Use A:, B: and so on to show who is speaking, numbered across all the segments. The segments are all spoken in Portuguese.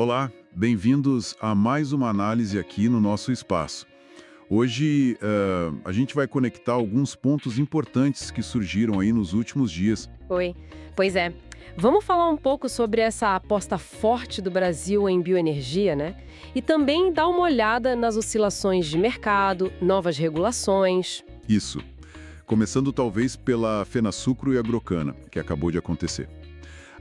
A: Olá, bem-vindos a mais uma análise aqui no nosso espaço. Hoje a gente vai conectar alguns pontos importantes que surgiram aí nos últimos dias.
B: Oi. Pois é. Vamos falar um pouco sobre essa aposta forte do Brasil em bioenergia, né? E também dar uma olhada nas oscilações de mercado, novas regulações.
A: Isso. Começando talvez pela Fenasucro e Agrocana, que acabou de acontecer.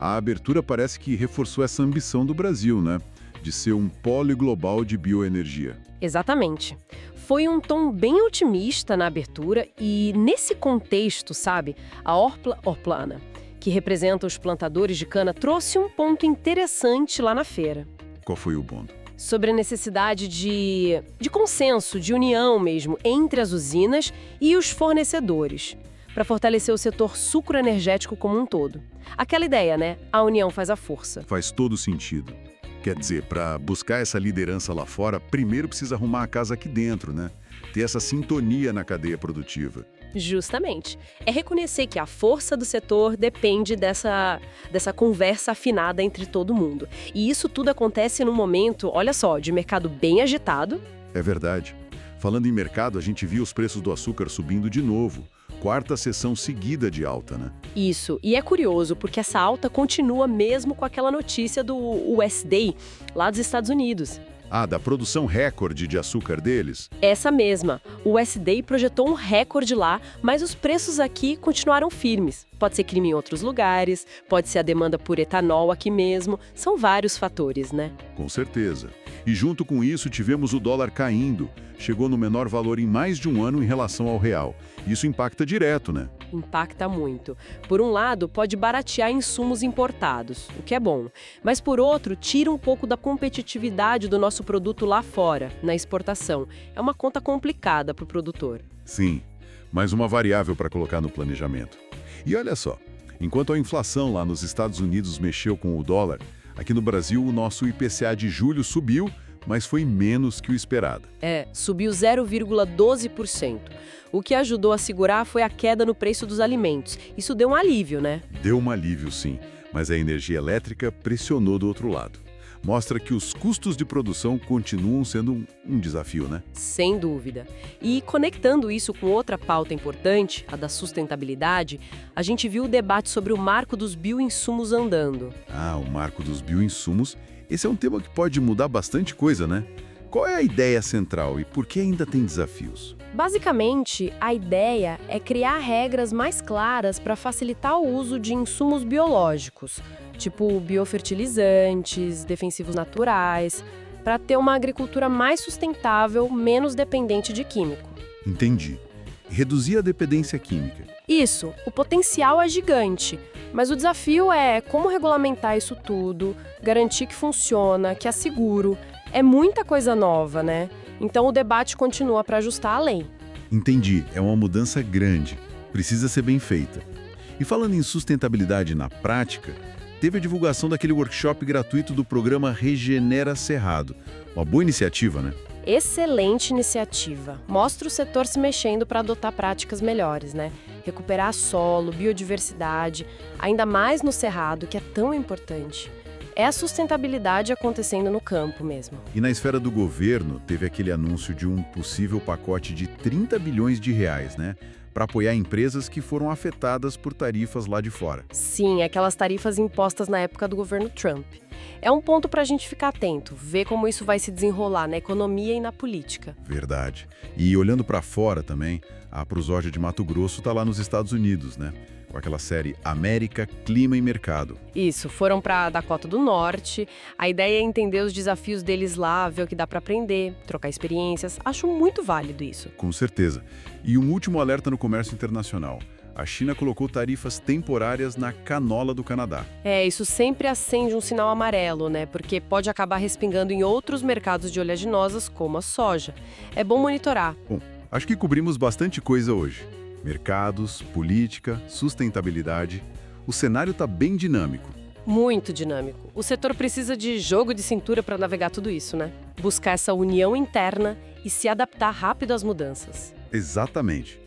A: A abertura parece que reforçou essa ambição do Brasil, né? De ser um polo global de bioenergia.
B: Exatamente. Foi um tom bem otimista na abertura e, nesse contexto, sabe, a Orplana, que representa os plantadores de cana, trouxe um ponto interessante lá na feira.
A: Qual foi o ponto?
B: Sobre a necessidade de consenso, de união mesmo, entre as usinas e os fornecedores, para fortalecer o setor sucroenergético como um todo. Aquela ideia, né? A união faz a força.
A: Faz todo sentido. Quer dizer, para buscar essa liderança lá fora, primeiro precisa arrumar a casa aqui dentro, né? Ter essa sintonia na cadeia produtiva.
B: Justamente. É reconhecer que a força do setor depende dessa conversa afinada entre todo mundo. E isso tudo acontece num momento, olha só, de mercado bem agitado.
A: É verdade. Falando em mercado, a gente viu os preços do açúcar subindo de novo. Quarta sessão seguida de alta, né?
B: Isso. E é curioso, porque essa alta continua mesmo com aquela notícia do USDA, lá dos Estados Unidos.
A: Ah, da produção recorde de açúcar deles?
B: Essa mesma. O USDA projetou um recorde lá, mas os preços aqui continuaram firmes. Pode ser crime em outros lugares, pode ser a demanda por etanol aqui mesmo. São vários fatores, né?
A: Com certeza. E junto com isso tivemos o dólar caindo. Chegou no menor valor em mais de um ano em relação ao real. Isso impacta direto, né?
B: Impacta muito. Por um lado, pode baratear insumos importados, o que é bom. Mas por outro, tira um pouco da competitividade do nosso produto lá fora, na exportação. É uma conta complicada para o produtor.
A: Sim, mais uma variável para colocar no planejamento. E olha só, enquanto a inflação lá nos Estados Unidos mexeu com o dólar, aqui no Brasil o nosso IPCA de julho subiu, mas foi menos que o esperado.
B: Subiu 0,12%. O que ajudou a segurar foi a queda no preço dos alimentos. Isso deu um alívio, né?
A: Deu um alívio, sim, mas a energia elétrica pressionou do outro lado. Mostra que os custos de produção continuam sendo um desafio, né?
B: Sem dúvida. E conectando isso com outra pauta importante, a da sustentabilidade, a gente viu o debate sobre o marco dos bioinsumos andando.
A: Ah, o marco dos bioinsumos. Esse é um tema que pode mudar bastante coisa, né? Qual é a ideia central e por que ainda tem desafios?
B: Basicamente, a ideia é criar regras mais claras para facilitar o uso de insumos biológicos, tipo biofertilizantes, defensivos naturais, para ter uma agricultura mais sustentável, menos dependente de químico.
A: Entendi. Reduzir a dependência química.
B: Isso, o potencial é gigante, mas o desafio é como regulamentar isso tudo, garantir que funciona, que é seguro. É muita coisa nova, né? Então o debate continua para ajustar a lei.
A: Entendi, é uma mudança grande. Precisa ser bem feita. E falando em sustentabilidade na prática, teve a divulgação daquele workshop gratuito do programa Regenera Cerrado. Uma boa iniciativa, né?
B: Excelente iniciativa. Mostra o setor se mexendo para adotar práticas melhores, né? Recuperar solo, biodiversidade, ainda mais no cerrado, que é tão importante. É a sustentabilidade acontecendo no campo mesmo.
A: E na esfera do governo, teve aquele anúncio de um possível pacote de 30 bilhões de reais, né? Para apoiar empresas que foram afetadas por tarifas lá de fora.
B: Sim, aquelas tarifas impostas na época do governo Trump. É um ponto para a gente ficar atento, ver como isso vai se desenrolar na economia e na política.
A: Verdade. E olhando para fora também, a Prusórdia de Mato Grosso está lá nos Estados Unidos, né? Com aquela série América, Clima e Mercado.
B: Isso, foram para Dakota do Norte. A ideia é entender os desafios deles lá, ver o que dá para aprender, trocar experiências. Acho muito válido isso.
A: Com certeza. E um último alerta no comércio internacional. A China colocou tarifas temporárias na canola do Canadá.
B: Isso sempre acende um sinal amarelo, né? Porque pode acabar respingando em outros mercados de oleaginosas, como a soja. É bom monitorar.
A: Bom, acho que cobrimos bastante coisa hoje. Mercados, política, sustentabilidade. O cenário está bem dinâmico.
B: Muito dinâmico. O setor precisa de jogo de cintura para navegar tudo isso, né? Buscar essa união interna e se adaptar rápido às mudanças.
A: Exatamente.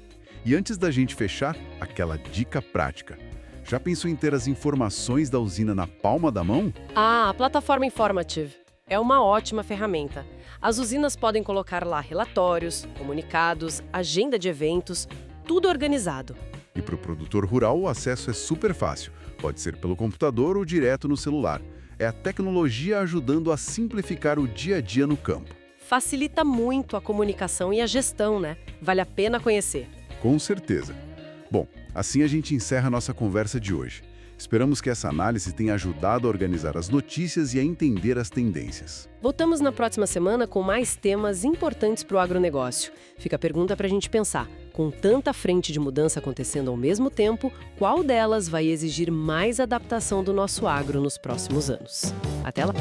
A: E antes da gente fechar, aquela dica prática. Já pensou em ter as informações da usina na palma da mão?
B: Ah, a plataforma Informative. É uma ótima ferramenta. As usinas podem colocar lá relatórios, comunicados, agenda de eventos, tudo organizado.
A: E para o produtor rural, o acesso é super fácil. Pode ser pelo computador ou direto no celular. É a tecnologia ajudando a simplificar o dia a dia no campo.
B: Facilita muito a comunicação e a gestão, né? Vale a pena conhecer.
A: Com certeza. Bom, assim a gente encerra a nossa conversa de hoje. Esperamos que essa análise tenha ajudado a organizar as notícias e a entender as tendências.
B: Voltamos na próxima semana com mais temas importantes para o agronegócio. Fica a pergunta para a gente pensar. Com tanta frente de mudança acontecendo ao mesmo tempo, qual delas vai exigir mais adaptação do nosso agro nos próximos anos? Até lá!